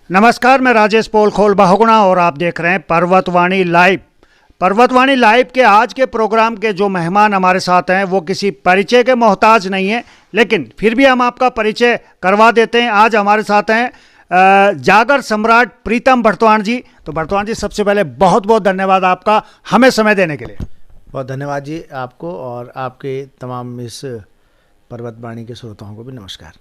नमस्कार, मैं राजेश पोलखोल बहुगुणा और आप देख रहे हैं पर्वतवाणी लाइव। पर्वतवाणी लाइव के आज के प्रोग्राम के जो मेहमान हमारे साथ हैं वो किसी परिचय के मोहताज नहीं है, लेकिन फिर भी हम आपका परिचय करवा देते हैं। आज हमारे साथ हैं जागर सम्राट प्रीतम बर्तवान जी। तो बर्तवान जी, सबसे पहले बहुत बहुत धन्यवाद आपका हमें समय देने के लिए। बहुत धन्यवाद जी आपको, और आपके तमाम इस पर्वतवाणी के श्रोताओं को भी नमस्कार।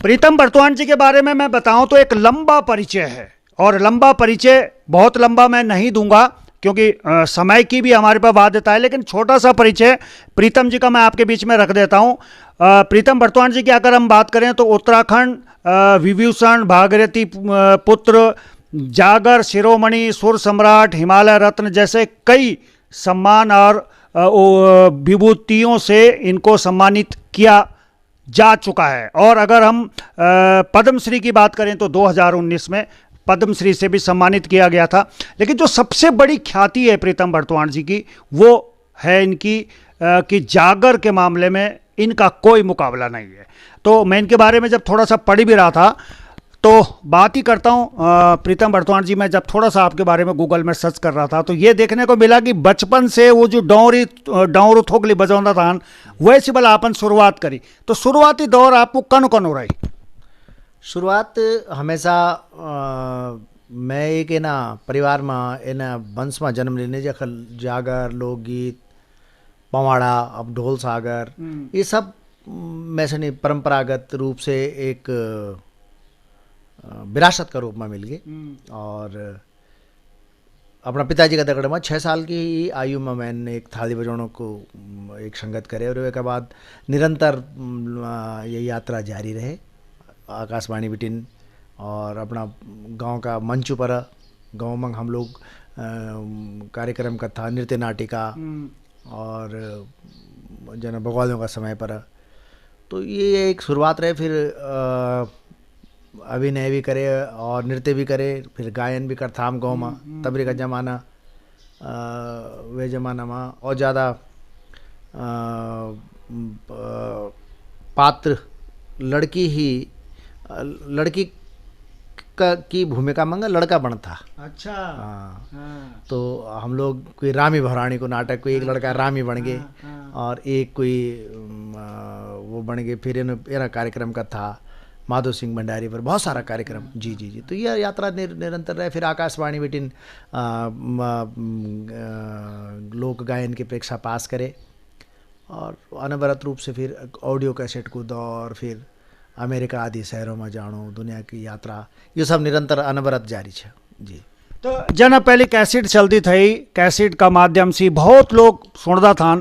प्रीतम बर्तवान जी के बारे में मैं बताऊं तो एक लंबा परिचय है, और लंबा परिचय बहुत लंबा मैं नहीं दूंगा क्योंकि समय की भी हमारे पास बाध्यता है, लेकिन छोटा सा परिचय प्रीतम जी का मैं आपके बीच में रख देता हूं। प्रीतम बर्तवान जी की अगर हम बात करें तो उत्तराखंड विभूषण, भागीरथी पुत्र, जागर शिरोमणि, सुर सम्राट, हिमालय रत्न जैसे कई सम्मान और विभूतियों से इनको सम्मानित किया जा चुका है। और अगर हम पद्मश्री की बात करें तो 2019 में पद्मश्री से भी सम्मानित किया गया था। लेकिन जो सबसे बड़ी ख्याति है प्रीतम बर्तवान जी की, वो है इनकी कि जागर के मामले में इनका कोई मुकाबला नहीं है। तो मैं इनके बारे में जब थोड़ा सा पढ़ भी रहा था तो बात ही करता हूँ प्रीतम बर्तवान जी। मैं जब थोड़ा सा आपके बारे में गूगल में सर्च कर रहा था तो ये देखने को मिला कि बचपन से वो जो डौरू थोकली बजाਉਂदा था वैसे भला आपन शुरुआत करी। तो शुरुआती दौर आपको कन हो रही? शुरुआत हमेशा मैं एक परिवार में वंश में जन्म लेने जखल जागर, लोकगीत, पवाड़ा, अब ढोल सागर, ये सब में से नहीं परंपरागत रूप से एक विरासत का रूप में मिल गई। और अपना पिताजी का दगड़ में 6 साल की आयु में मैंने एक थाली बजाने को एक संगत करे, और उसके बाद निरंतर ये यात्रा जारी रहे आकाशवाणी बिटिन और अपना गांव का मंच पर। गांव में हम लोग कार्यक्रम का था, नृत्य नाटिका और जन बग्वालों का समय पर। तो ये एक शुरुआत रहे। फिर अभिनय भी करे और नृत्य भी करे, फिर गायन भी करता हम गाँव में। तबरी का जमाना वे जमाना में और ज़्यादा पात्र लड़की की भूमिका में लड़का बनता। अच्छा। हाँ। तो हम लोग कोई रामी भरानी को नाटक, कोई एक लड़का रामी बन गए और एक कोई वो बन गए। फिर इन्हें कार्यक्रम का था माधो सिंह भंडारी पर, बहुत सारा कार्यक्रम। जी जी जी। तो यह यात्रा निरंतर रहे। फिर आकाशवाणी बिटिन लोक गायन की परीक्षा पास करे और अनवरत रूप से फिर ऑडियो कैसेट को दौर, फिर अमेरिका आदि शहरों में जानो, दुनिया की यात्रा, ये सब निरंतर अनवरत जारी है। जी। तो जना पहले कैसेट चलती थी, कैसेट का माध्यम से बहुत लोग सुनता था।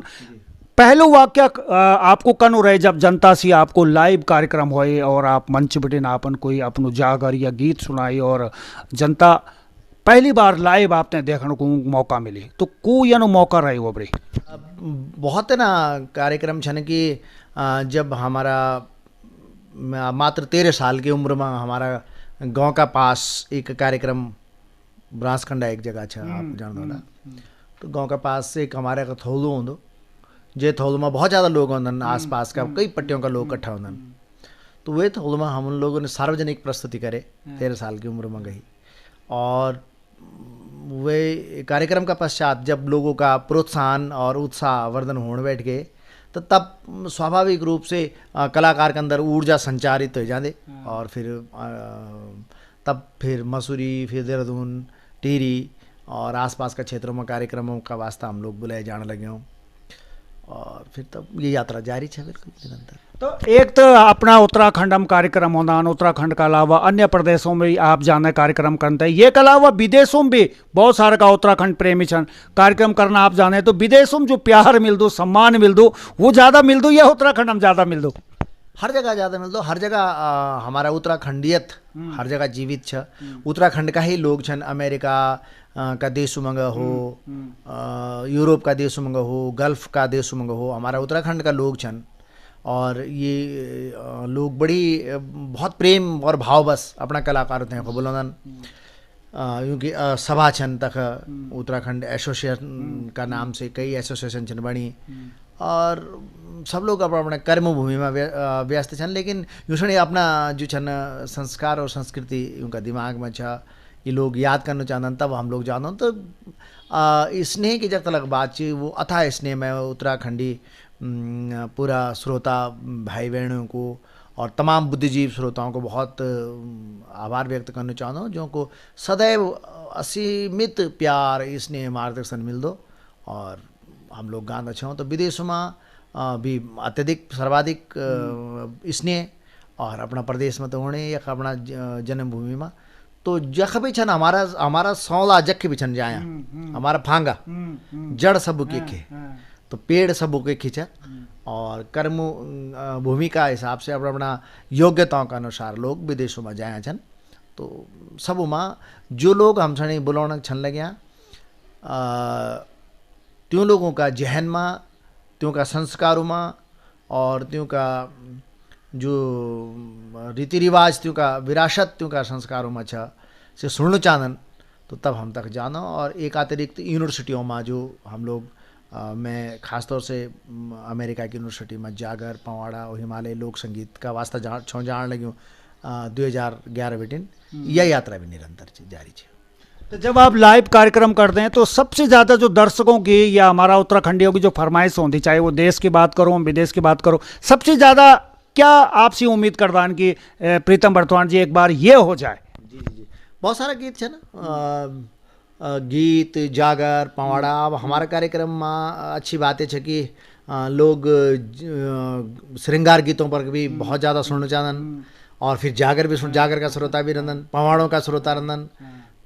पहलू वाक्य आपको कन हो रहे जब जनता से आपको लाइव कार्यक्रम हुए और आप मंच बिटिन आपन कोई अपनो जागर या गीत सुनाई और जनता पहली बार लाइव आपने देखने को मौका मिली, तो को यानो मौका रही वो बड़ी? बहुत है ना कार्यक्रम छन कि जब हमारा मात्र 13 साल की उम्र में हमारा गांव का पास एक कार्यक्रम ब्रासखंडा एक जगह है, आप जानते हो। तो गांव का पास एक हमारे का थोलू हों, जे थोल में बहुत ज़्यादा लोग होंगे, आसपास का कई पट्टियों का लोग इकट्ठा होंगे। तो वे थोल में हम लोगों ने सार्वजनिक प्रस्तुति करे। 13 साल की उम्र में गई, और वे कार्यक्रम का पश्चात जब लोगों का प्रोत्साहन और उत्साह वर्धन होने बैठ गए, तो तब स्वाभाविक रूप से कलाकार के अंदर ऊर्जा संचारित हो जाते। और फिर मसूरी, फिर देहरादून, टिहरी और आसपास का क्षेत्रों में कार्यक्रमों का वास्ता हम लोग बुलाए जाने लगे हों, और फिर तब ये यात्रा जारी है बिल्कुल निरंतर। तो एक तो अपना उत्तराखंड में कार्यक्रम होना, उत्तराखंड के अलावा अन्य प्रदेशों में आप जाने कार्यक्रम करते हैं। ये के अलावा विदेशों में भी बहुत सारे का उत्तराखंड प्रेमी छन कार्यक्रम करना आप जाने। तो विदेशों में जो प्यार मिल दो, सम्मान मिल दो, वो ज़्यादा मिल दो या उत्तराखंड में ज़्यादा मिल दो? हर जगह ज़्यादा मिल दो। हर जगह हमारा उत्तराखंडियत हर जगह जीवित छ। उत्तराखंड का ही लोग छन, अमेरिका का देश उमंग हो, यूरोप का देश उमंग हो, गल्फ का देश उमंग हो, हमारा उत्तराखंड का लोग छन। और ये लोग बड़ी बहुत प्रेम और भाव बस अपना कलाकार होते हैं बोलन, क्योंकि सभा छन तक उत्तराखंड एसोसिएशन का नाम से कई एसोसिएशन छन बनी। और सब लोग अपना अपना कर्मभूमि में व्यस्त छन्, लेकिन यूँ अपना जो छन् संस्कार और संस्कृति उनका दिमाग में छ, ये लोग याद करना चाहते तब हम लोग जानते। तो स्नेह की जब तक बात थी वो अथाह स्नेह में उत्तराखंडी पूरा श्रोता भाई बहनों को और तमाम बुद्धिजीव श्रोताओं को बहुत आभार व्यक्त करना चाहता हूँ, जो को सदैव असीमित प्यार स्नेह मार्गदर्शन मिल दो। और हम लोग गाना छौँ तो विदेशों में भी अत्यधिक सर्वाधिक स्नेह, और अपना प्रदेश में तो होने या अपना जन्मभूमि में तो जख भी छन हमारा सौला जख भी छन जाया, हमारा फांगा जड़ सब के खे तो पेड़ सब के खींचा, और कर्म भूमि का हिसाब से अपना अपना योग्यताओं के अनुसार लोग विदेशों में जाया छन। तो सब में जो लोग हम छने बुलाने छन लग्या त्यों लोगों का जहन में, त्यों का संस्कारों में और त्यों का जो रीति रिवाज, त्यों का विरासत, त्यों का संस्कारों में छ से सुनना चाहन तो तब हम तक जाना। और एक अतिरिक्त यूनिवर्सिटियों में जो हम लोग मैं ख़ासतौर से अमेरिका की यूनिवर्सिटी में जागर, पवाड़ा और हिमालय लोक संगीत का वास्ता जान लग्यूँ 2011 बिटिन यह यात्रा भी निरंतर जारी है। तो जब आप लाइव कार्यक्रम करते हैं तो सबसे ज़्यादा जो दर्शकों की या हमारा उत्तराखंडियों की जो फरमाइश होती, चाहे वो देश की बात करो विदेश की बात करो, सबसे ज़्यादा क्या आपसे उम्मीद करवान कि प्रीतम बर्तवान जी एक बार ये हो जाए? जी बहुत सारा गीत है ना, गीत जागर पवाड़ा। अब हमारा कार्यक्रम में अच्छी बात है कि लोग श्रृंगार गीतों पर भी बहुत ज़्यादा सुनना चाहन, और फिर जागर भी जागर का श्रोता भी रंदन, पवाड़ों का श्रोता रंदन।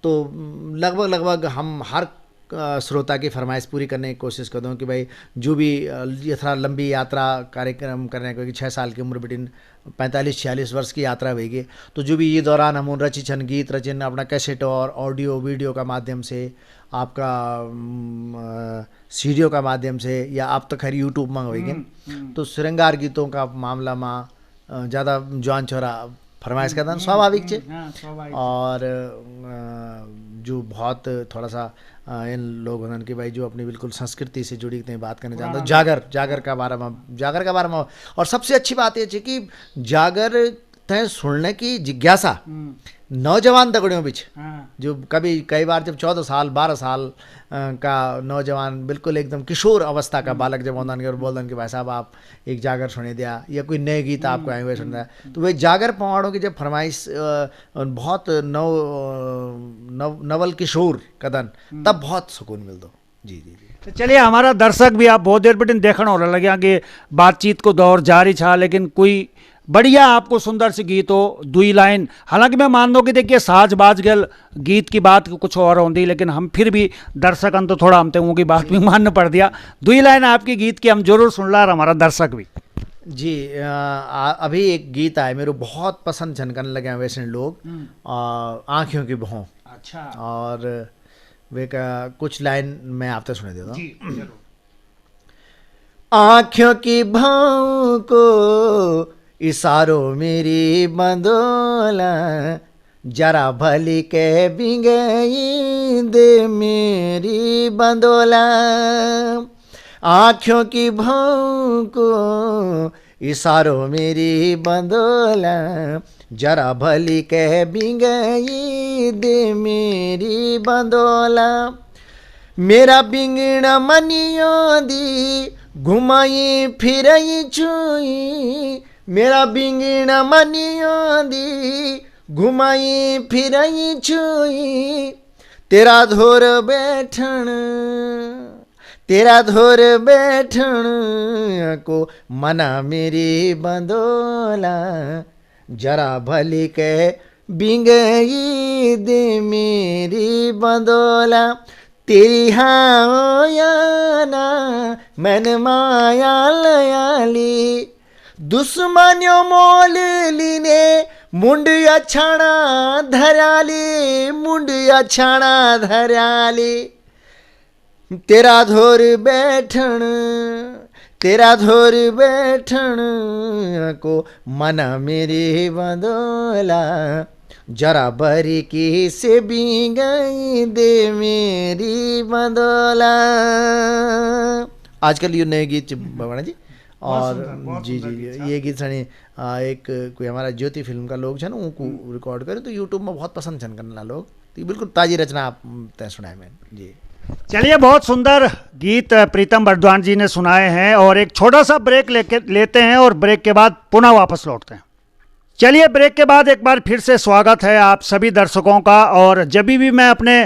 तो लगभग हम हर श्रोता की फरमाइश पूरी करने की कोशिश करता हूँ कि भाई जो भी यथा लंबी यात्रा कार्यक्रम करने, क्योंकि 6 साल की उम्र बिटिन 45-46 वर्ष की यात्रा होगी, तो जो भी ये दौरान हम रची छन गीत रचिन अपना कैसेट और ऑडियो वीडियो का माध्यम से, आपका सीडियो का माध्यम से, या आप तो खैर यूट्यूब में होगी। तो श्रृंगार गीतों का मामला में ज़्यादा जवान छोरा फरमाइश करता स्वाभाविक है। और जो बहुत थोड़ा सा इन लोग होने कि भाई जो अपनी बिल्कुल संस्कृति से जुड़ी बात करना चाहते हैं, जागर का बारे में। और सबसे अच्छी बात ये है कि जागर तय सुनने की जिज्ञासा नौजवान दगड़ियों बीच, जो कई बार जब 14 साल 12 साल का नौजवान बिल्कुल एकदम किशोर अवस्था का बालक जब होता और बोलते कि भाई साहब आप एक जागर सुने दिया या कोई नए गीत आपको आए हुए सुन दिया, तो वही जागर पवाड़ों की जब फरमाइश बहुत नवल किशोर कदन, तब बहुत सुकून मिल दो। जी जी जी। तो चलिए, हमारा दर्शक भी आप बहुत देर बिटिन देखना हो लगे कि बातचीत को दौर जारी छा, लेकिन कोई बढ़िया आपको सुंदर सी गीत हो, 2 लाइन। हालांकि मैं मान लो कि देखिए साज बाज गल गीत की बात कुछ और होती, लेकिन हम फिर भी दर्शक तो थोड़ा हमते उनकी बात भी मानना पड़ दिया। 2 लाइन आपकी गीत की हम जरूर सुन ला, हमारा दर्शक भी। जी अभी एक गीत आए मेरे बहुत पसंद झनकन लगे वैसे लोग, आँखों की बहों। अच्छा। और वे का कुछ लाइन मैं आपसे सुने देता हूँ। आँखों की बहों को इशारों मेरी बंदोला, जरा भली के बिंगई दे मेरी बंदोला। आँखों की भौं को इशारों मेरी बंदोला, जरा भली के बिंगई दे मेरी बंदोला। मेरा बिंगना मनियों दी घुमाई फिरई छुई, मेरा बिंगना मनियों दी घुमाई फिरई छुई। तेरा धोर बैठन को मना मेरी बंदोला, जरा भली के बिंगई दे मेरी बंदोला। तेरी हाँ या ना मन माया लयाली, दुश्मनियों मोल लीने मुंडिया छाना धराली, मुंडिया छाना धराली। तेरा धोर बैठन को मना मेरी बंदोला, जरा बरी की से बिंगई दे मेरी बंदोला। आजकल ये नए गीत भगवान जी और जी जी जी ये गीत सणी एक कोई हमारा ज्योति फिल्म का लोग छन उनको रिकॉर्ड करे तो यूट्यूब में बहुत पसंद छन करने लोग, तो ये बिल्कुल ताजी रचना आप तय सुनाए मैं जी। चलिए, बहुत सुंदर गीत प्रीतम बर्दवान जी ने सुनाए हैं और एक छोटा सा ब्रेक लेते हैं और ब्रेक के बाद पुनः वापस लौटते हैं। चलिए, ब्रेक के बाद एक बार फिर से स्वागत है आप सभी दर्शकों का। और जब भी मैं अपने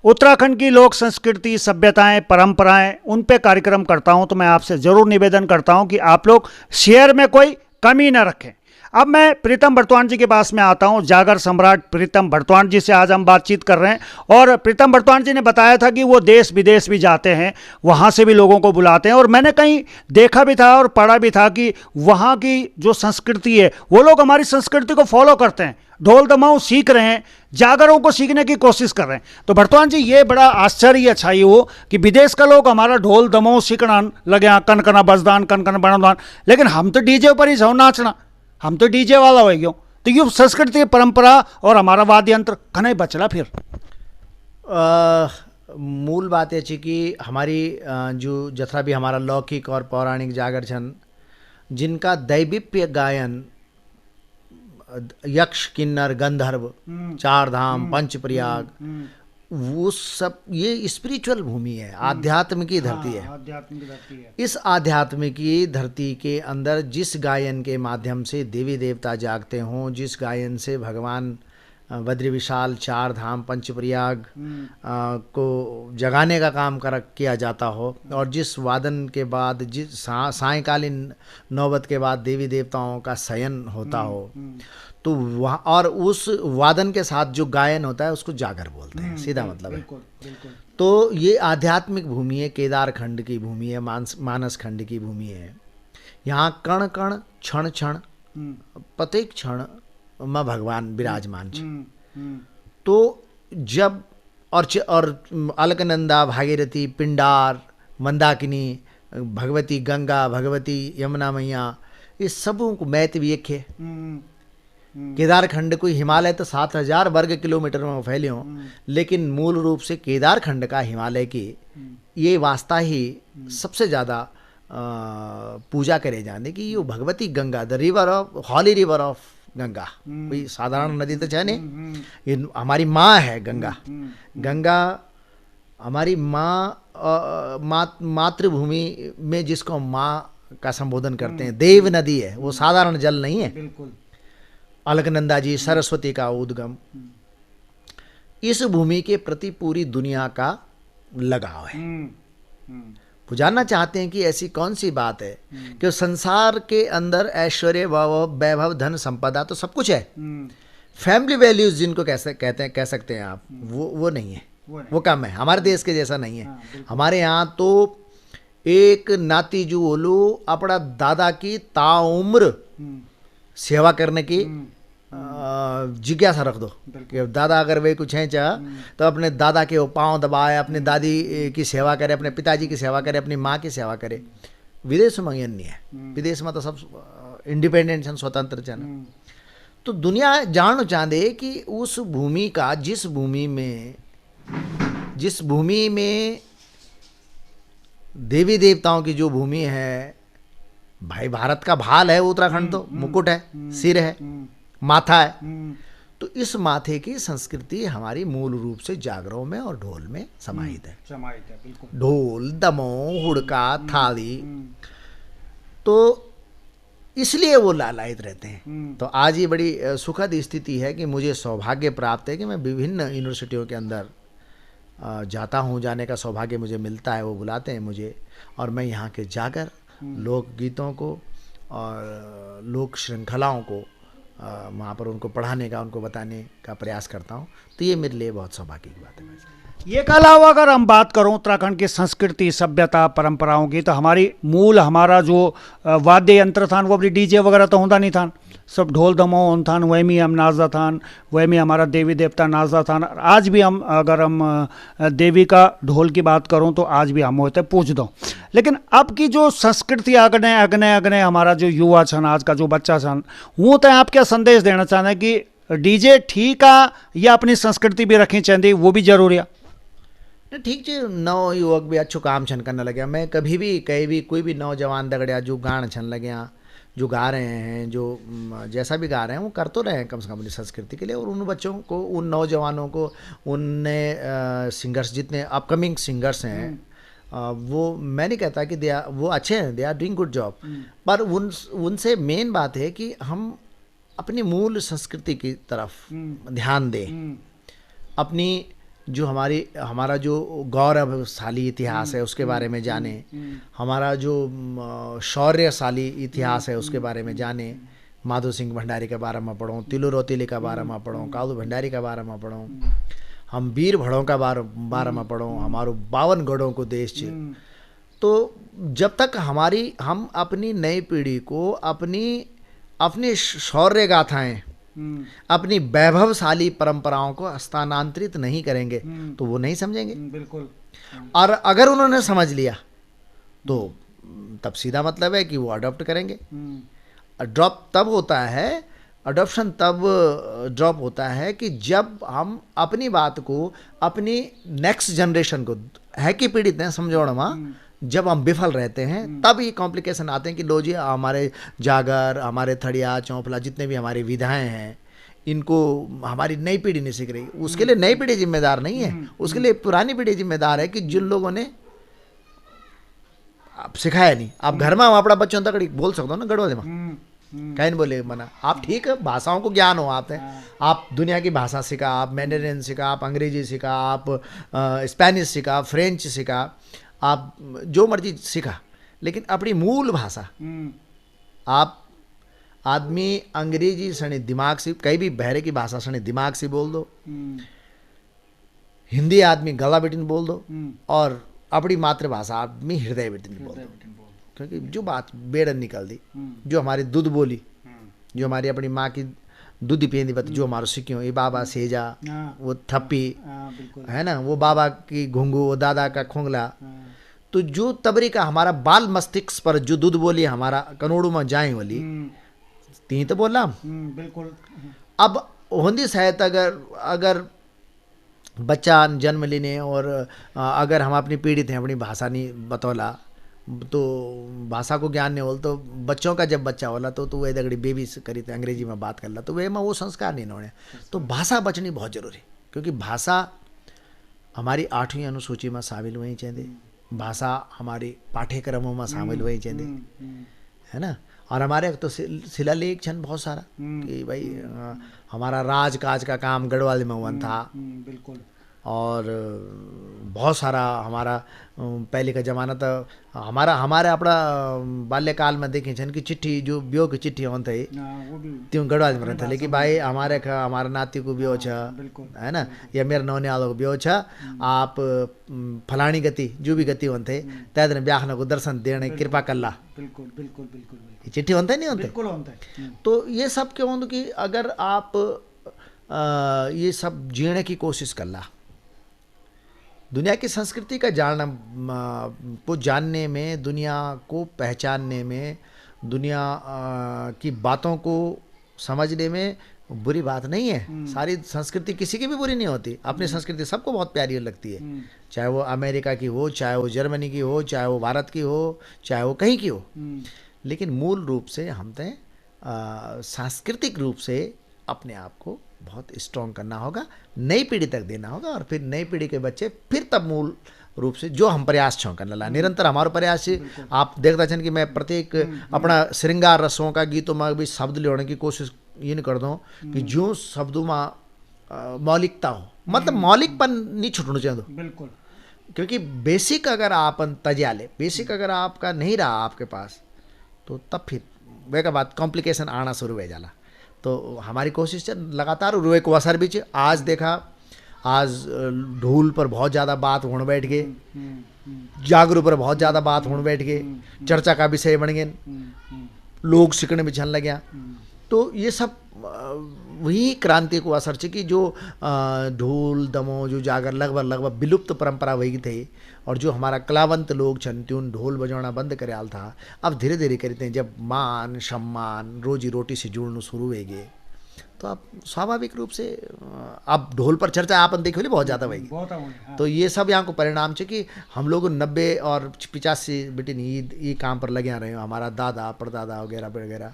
उत्तराखंड की लोक संस्कृति, सभ्यताएं, परंपराएं उन पे कार्यक्रम करता हूं तो मैं आपसे ज़रूर निवेदन करता हूं कि आप लोग शेयर में कोई कमी ना रखें। अब मैं प्रीतम बर्तवान जी के पास में आता हूं। जागर सम्राट प्रीतम बर्तवान जी से आज हम बातचीत कर रहे हैं और प्रीतम बर्तवान जी ने बताया था कि वो देश विदेश भी जाते हैं, वहाँ से भी लोगों को बुलाते हैं और मैंने कहीं देखा भी था और पढ़ा भी था कि वहाँ की जो संस्कृति है वो लोग हमारी संस्कृति को फॉलो करते हैं, ढोल दमाऊ सीख रहे हैं, जागरों को सीखने की कोशिश कर रहे हैं। तो बर्तवान जी, ये बड़ा आश्चर्य छाई हो कि विदेश का लोग हमारा ढोल दमाऊ सीखना लगे, कनकना बजदान कनकना बनदान, लेकिन हम तो डीजे पर ही सौ नाचना, हम तो डीजे वाला हो गयो। तो ये संस्कृति, परंपरा और हमारा वाद्य यंत्र कने बचला फिर। मूल बात ये छी कि हमारी जो जथा भी हमारा लौकिक और पौराणिक जागर छन जिनका दैवीप्य गायन यक्ष, किन्नर, गंधर्व, चार धाम, पंच प्रयाग, वो सब ये स्पिरिचुअल भूमि है, आध्यात्म की धरती है। आध्यात्मिक धरती है। इस आध्यात्मिक की धरती के अंदर जिस गायन के माध्यम से देवी देवता जागते हों, जिस गायन से भगवान बद्री विशाल, चार धाम, पंचप्रयाग को जगाने का काम किया जाता हो और जिस वादन के बाद, जिस सायंकालीन नौबत के बाद देवी देवताओं का शयन होता हो, तो वहाँ और उस वादन के साथ जो गायन होता है उसको जागर बोलते हैं, सीधा मतलब है। बिल्कुल, बिल्कुल। तो ये आध्यात्मिक भूमि है, केदार खंड की भूमि है, मानस खंड की भूमि है। यहाँ कण कण, क्षण क्षण, प्रत्येक क्षण में भगवान विराजमान है। तो जब और अलकनंदा, भागीरथी, पिंडार, मंदाकिनी, भगवती गंगा, भगवती यमुना मैया, ये सबों को मैत भी एक है। केदार खंड कोई हिमालय तो 7000 वर्ग किलोमीटर में फैले हों, लेकिन मूल रूप से केदार खंड का हिमालय की ये वास्ता ही सबसे ज़्यादा पूजा करे जाने की ये Bhagwati Ganga, the river of, holy river of Ganga. कोई साधारण नदी तो है नहीं, ये हमारी माँ है गंगा। गंगा हमारी माँ, मातृभूमि में जिसको माँ का संबोधन करते हैं, देव नदी है, वो साधारण जल नहीं है। बिल्कुल। अलकनंदा जी, सरस्वती का उद्गम, इस भूमि के प्रति पूरी दुनिया का लगाव है। वो जानना चाहते हैं कि ऐसी कौन सी बात है कि संसार के अंदर ऐश्वर्य, वैभव, धन, संपदा तो सब कुछ है, फैमिली वैल्यूज जिनको कैसे कहते हैं, कह सकते हैं आप, वो नहीं है, वो कम है, हमारे देश के जैसा नहीं है। हमारे यहाँ तो एक नाती जो ओलू अपना दादा की ताउम्र सेवा करने की जिज्ञासा रख दो कि दादा अगर वे कुछ हैं चाह तो अपने दादा के पाँव दबाए, अपने दादी की सेवा करे, अपने पिताजी की सेवा करे, अपनी माँ की सेवा करे। विदेश में ये नहीं है, विदेश में तो सब इंडिपेंडेंट हैं, स्वतंत्र जन। तो दुनिया जान चाहते कि उस भूमि का, जिस भूमि में देवी देवताओं की जो भूमि है, भाई भारत का भाल है उत्तराखंड, तो मुकुट है, सिर है, माथा है। तो इस माथे की संस्कृति हमारी मूल रूप से जागरों में और ढोल में समाहित है। बिल्कुल। ढोल, दमों, हुड़का, थाली, तो इसलिए वो लालायित रहते हैं। तो आज ये बड़ी सुखद स्थिति है कि मुझे सौभाग्य प्राप्त है कि मैं विभिन्न यूनिवर्सिटियों के अंदर जाता हूँ, जाने का सौभाग्य मुझे मिलता है, वो बुलाते हैं मुझे और मैं यहाँ के जागर, लोक गीतों को और लोक श्रृंखलाओं को वहाँ पर उनको पढ़ाने का, उनको बताने का प्रयास करता हूँ। तो ये मेरे लिए बहुत सौभाग्य की बात है। ये के अलावा अगर हम बात करूं उत्तराखंड की संस्कृति, सभ्यता, परंपराओं की, तो हमारा जो वाद्य यंत्र था वो भी डीजे वगैरह तो होता नहीं था, सब ढोल दमो था, वही में हम नाचता था, वही में हमारा देवी देवता नाचता था। आज भी हम, अगर हम देवी का ढोल की बात करूं तो आज भी हम होते पूछ दो। लेकिन अब की जो संस्कृति अगने अगने अगने हमारा जो युवा छन, आज का जो बच्चा छन, वो तो आप क्या संदेश देना चाहते हैं कि डीजे ठीक है या अपनी संस्कृति भी रखनी चाहिए, वो भी जरूरी है? ने ठीक छे नव युवक भी अच्छो काम छन करने लगे। मैं कभी भी कहीं भी कोई भी नौजवान दगड़िया जो गान छन लगे, जो गा रहे हैं, जो जैसा भी गा रहे हैं वो कर तो रहे हैं कम से कम अपनी संस्कृति के लिए। और उन बच्चों को, उन नौजवानों को, उन नए सिंगर्स जितने अपकमिंग सिंगर्स हैं, वो मैं नहीं कहता कि वो अच्छे हैं, they are doing good job, पर उनसे मेन बात है कि हम अपनी मूल संस्कृति की तरफ ध्यान दें, अपनी जो हमारा जो गौरवशाली इतिहास है उसके बारे में जाने, हमारा जो शौर्यशाली इतिहास है उसके बारे में जाने। माधो सिंह भंडारी के बारे में पढ़ो, तिलु रोतिली का बारे में पढ़ो, कालू भंडारी का बारे में पढ़ो, हम वीर भड़ों का बारे में पढ़ो, हमारो 52 गढ़ों को देश छे। तो जब तक हम अपनी नई पीढ़ी को अपनी शौर्य गाथाएं, अपनी वैभवशाली परंपराओं को स्थानांतरित नहीं करेंगे तो वो नहीं समझेंगे। बिल्कुल। और अगर उन्होंने समझ लिया तो तब सीधा मतलब है कि वो अडॉप्ट करेंगे। अडॉप्शन तब ड्रॉप होता है कि जब हम अपनी बात को अपनी नेक्स्ट जनरेशन को है कि पीड़ित हैं समझौड़ा, जब हम विफल रहते हैं तब ये कॉम्प्लिकेशन आते हैं कि लो जी हमारे जागर, हमारे थड़िया चौपला जितने भी हमारी विधाएं हैं इनको हमारी नई पीढ़ी नहीं सीख रही। उसके लिए नई पीढ़ी जिम्मेदार नहीं है, उसके लिए पुरानी पीढ़ी जिम्मेदार है कि जिन लोगों ने आप सिखाया नहीं। आप घर में अपना बच्चों तक बोल सकते हो ना गढ़वाली में, कहीं नहीं बोले मना। आप ठीक है भाषाओं को ज्ञान हो, आप दुनिया की भाषा सीखा, आप मैंडरिन सीखा, आप अंग्रेजी सीखा, आप स्पेनिश सीखा, फ्रेंच सीखा, आप जो मर्जी सीखा, लेकिन अपनी मूल भाषा आप आदमी अंग्रेजी सने दिमाग से, कहीं भी बहरे की भाषा सने दिमाग से बोल दो, हिंदी आदमी गला बेटिन बोल दो, और अपनी मातृभाषा आदमी हृदय बेटिन बोल दो। क्योंकि जो बात बेड़न निकल दी, जो हमारी दूध बोली, जो हमारी अपनी माँ की दूध पियंदी बात, जो हमारे सीखी हो, ये बाबा सेजा, वो थप्पी है ना, वो बाबा की घुंघू, वो दादा का खोंगला, तो जो तबरी का हमारा बाल मस्तिष्क पर जो दूध बोली हमारा कनोड़ू में जाए वाली ती तो बोला बिल्कुल। अब होंदी शायद अगर बच्चा जन्म लेने और अगर हम अपनी पीड़ित हैं, अपनी भाषा नहीं बतौला तो भाषा को ज्ञान नहीं हो तो बच्चों का जब बच्चा होला तो वे दगड़ी बेबी करी थे अंग्रेजी में बात कर ला तो वे में वो संस्कार नहीं होने। तो भाषा बचनी बहुत जरूरी, क्योंकि भाषा हमारी 8वीं अनुसूची में शामिल होनी चाहिए, भाषा हमारी पाठ्यक्रमों में शामिल होनी चाहिए, है ना। और हमारे तो शिलालेख छन बहुत सारा कि भाई हमारा राज काज का काम गढ़वाल में हुआ था, बिल्कुल। और बहुत सारा हमारा पहले का ज़माना तो हमारे अपना बाल्यकाल में देखे छन कि चिट्ठी जो ब्यो की चिट्ठी होते है त्यों गढ़वाल में रहता, लेकिन भाई हमारा नाती को ब्यो छ, है ना, या मेरे नौने वालों को ब्यो छ, आप फलानी गति जो भी गति होते तय दिन ब्याहना को दर्शन देने कृपा कल्ला। बिल्कुल बिल्कुल बिल्कुल। चिट्ठी होते नहीं होते, बिल्कुल होता है। तो ये सब क्यों होता कि अगर आप ये सब जीने की कोशिश कर ला, दुनिया की संस्कृति का को जानने में, दुनिया को पहचानने में, दुनिया की बातों को समझने में बुरी बात नहीं है। सारी संस्कृति किसी की भी बुरी नहीं होती, अपनी संस्कृति सबको बहुत प्यारी लगती है, चाहे वो अमेरिका की हो, चाहे वो जर्मनी की हो, चाहे वो भारत की हो, चाहे वो कहीं की हो। लेकिन मूल रूप से हम सांस्कृतिक रूप से अपने आप को बहुत स्ट्रॉन्ग करना होगा, नई पीढ़ी तक देना होगा, और फिर नई पीढ़ी के बच्चे फिर तब मूल रूप से जो हम प्रयास छो करने ला निरंतर हमारो प्रयास है। आप देखता छन कि मैं प्रत्येक अपना श्रृंगार रसों का गीतों में भी शब्द लेने की कोशिश ये नहीं कर दूँ कि जो शब्दों में मौलिकता हो, मतलब मौलिकपन नहीं छुटना चाहिए, बिल्कुल। क्योंकि बेसिक अगर आप तजिया ले, बेसिक अगर आपका नहीं रहा आपके पास, तो तब फिर वे का बात कॉम्प्लिकेशन आना शुरू हो जाला। तो हमारी कोशिश है लगातार रुए को असर भी। आज देखा, आज ढोल पर बहुत ज़्यादा बात होने बैठ गए, जागरू पर बहुत ज़्यादा बात होने बैठ गए, चर्चा का विषय बन गए, लोग सीखने में छन लगे। तो ये सब वही क्रांति को असर है कि जो ढोल दमो जो जागर लगभग विलुप्त परंपरा वही थी, और जो हमारा कलावंत लोग छन त्यों ढोल बजाना बंद कर आल था। अब धीरे धीरे करते हैं जब मान सम्मान रोजी रोटी से जुड़ना शुरू हो गए, तो आप स्वाभाविक रूप से अब ढोल पर चर्चा आपन देखो ली बहुत ज़्यादा भाई। तो ये सब यहाँ को परिणाम है कि हम लोग 90 और 85 बेटे ये काम पर लगे रहे, हमारा दादा परदादा वगैरह वगैरह।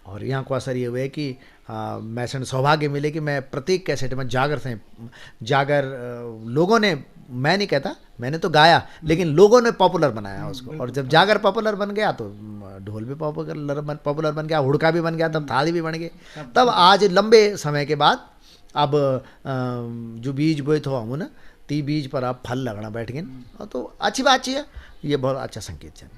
और यहाँ को असर ये हुआ है कि मैं सौभाग्य मिले कि मैं प्रत्येक कैसेट में जागर लोगों ने, मैं नहीं कहता मैंने तो गाया, लेकिन लोगों ने पॉपुलर बनाया उसको। और जब जागर पॉपुलर बन गया तो ढोल भी पॉपुलर बन गया, हुड़का भी बन गया, तब थाली भी बन गए। तब आज लंबे समय के बाद अब जो बीज बोए थे हम ना, ती बीज पर अब फल लगना बैठ गए, तो अच्छी बात है, ये बहुत अच्छा संकेत है।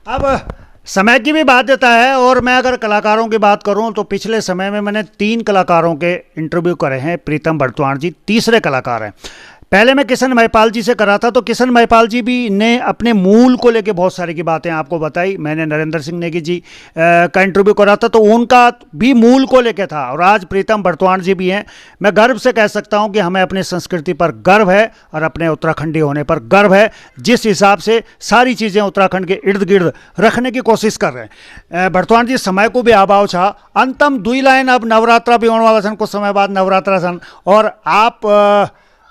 अब समय की भी बाध्यता है, और मैं अगर कलाकारों की बात करूं तो पिछले समय में मैंने 3 कलाकारों के इंटरव्यू करे हैं। प्रीतम बर्तवान जी तीसरे कलाकार हैं। पहले मैं किशन महिपाल जी से करा था, तो किशन महिपाल जी भी ने अपने मूल को लेके बहुत सारी की बातें आपको बताई। मैंने नरेंद्र सिंह नेगी जी का इंटरव्यू करा था, तो उनका भी मूल को लेके था। और आज प्रीतम बर्तवान जी भी हैं। मैं गर्व से कह सकता हूं कि हमें अपनी संस्कृति पर गर्व है और अपने उत्तराखंडी होने पर गर्व है, जिस हिसाब से सारी चीज़ें उत्तराखंड के इर्द गिर्द रखने की कोशिश कर रहे हैं। बर्तवान जी समय को भी अभाव छा, अंतम 2 लाइन अब नवरात्रा भी होने वाला सन, कुछ समय बाद नवरात्रा सन, और आप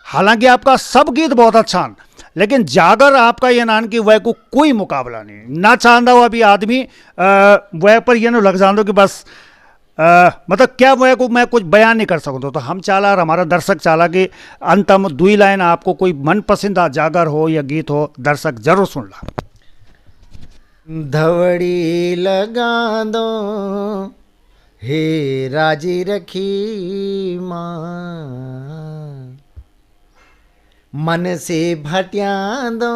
हालांकि आपका सब गीत बहुत अच्छा, लेकिन जागर आपका ये नान की वह को कोई मुकाबला नहीं ना चाहता हुआ भी आदमी वह पर ये न लग जान दो कि बस मतलब क्या वह को मैं कुछ बयान नहीं कर सकता। तो हम चाला और हमारा दर्शक चाला कि अंतम 2 लाइन आपको कोई मनपसंदा जागर हो या गीत हो, दर्शक जरूर सुन ला। धवड़ी लगा दो हे राजी रखी माँ, मन से भटिया दो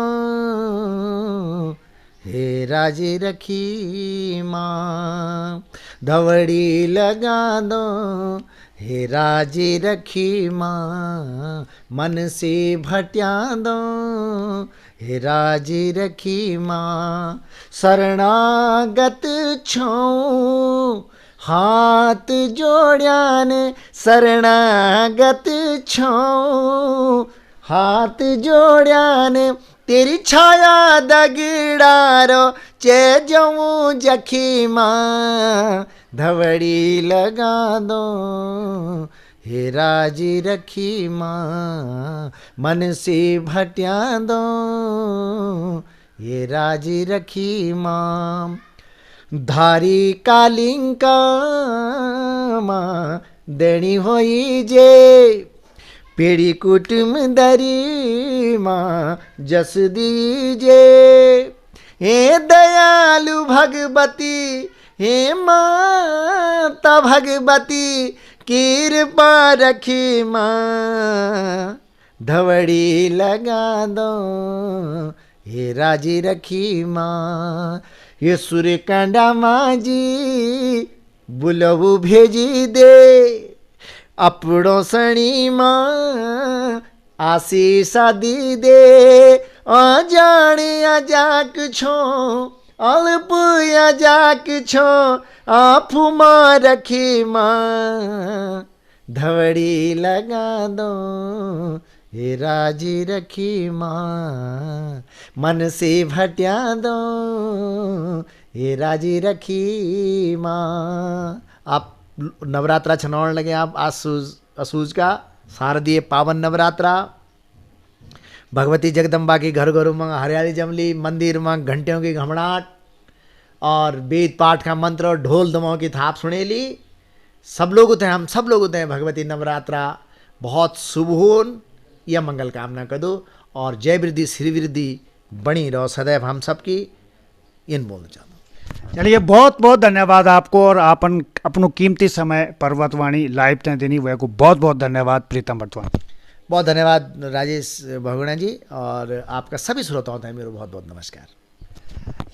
हे राजी रखी माँ, धवड़ी लगा दो हे राजी रखी माँ, मन से भटिया दो हे राजी रखी माँ, शरणागत छो हाथ जोड़िया ने, शरणागत छो हाथ जोड़िया ने, तेरी छाया दगड़ारो चे जाऊं जखी माँ, धवड़ी लगा दो हे राजी रखी माँ, मन से भटिया दो हे राजी रखी माँ, धारी कालिंका माँ देनी होई जे, पेड़ी कुटुम दरी माँ जस दीजे, हे दयालु भगवती हे माता भगवती, कृपा रखी माँ, धवड़ी लगा दो हे राजी रखी माँ, ये सूर्य कांडा माँ जी बुलबू भेजी दे, अपड़ो सणी माँ आशीषा दी दे, अजाने अजाक छो अल्प अजाक छो, आफू माँ रखी माँ, धवड़ी लगा दो हे राजी रखी माँ, मन से भटिया दो हे राजी रखी माँ। आप नवरात्रा छनौन लगे, आप असूज का शारदीय पावन नवरात्रा, भगवती जगदम्बा की घर घरों में हरियाली जमली, मंदिर में घंटियों की घमड़ाहट और वेद पाठ का मंत्र और ढोल दमाओं की थाप सुनेली। सब लोग होते हैं, हम सब लोग होते हैं। भगवती नवरात्रा बहुत शुभ हो, यह मंगल कामना कर दो, और जय वृद्धि श्री वृद्धि बनी रहो सदैव हम सबकी, इन बोलना चाहता हूँ। चलिए, बहुत बहुत धन्यवाद आपको, और आपन अपनो कीमती समय पर्वतवाणी लाइव तय देनी वह को बहुत बहुत धन्यवाद प्रीतम बर्तवान। बहुत धन्यवाद राजेश भगोड़ा जी, और आपका सभी श्रोताओं का मेरा बहुत बहुत नमस्कार।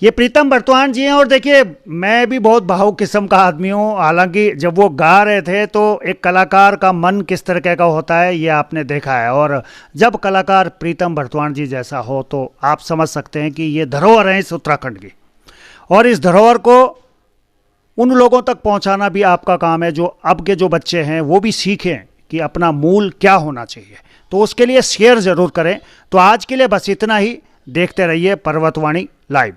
ये प्रीतम बर्तवान जी हैं, और देखिए मैं भी बहुत भावुक किस्म का आदमी हूँ। हालांकि जब वो गा रहे थे तो एक कलाकार का मन किस तरह का होता है ये आपने देखा है, और जब कलाकार प्रीतम बर्तवान जी जैसा हो तो आप समझ सकते हैं कि ये धरोहर है इस उत्तराखंड की, और इस धरोहर को उन लोगों तक पहुँचाना भी आपका काम है, जो अब के जो बच्चे हैं वो भी सीखें कि अपना मूल क्या होना चाहिए। तो उसके लिए शेयर ज़रूर करें। तो आज के लिए बस इतना ही। देखते रहिए पर्वतवाणी लाइव।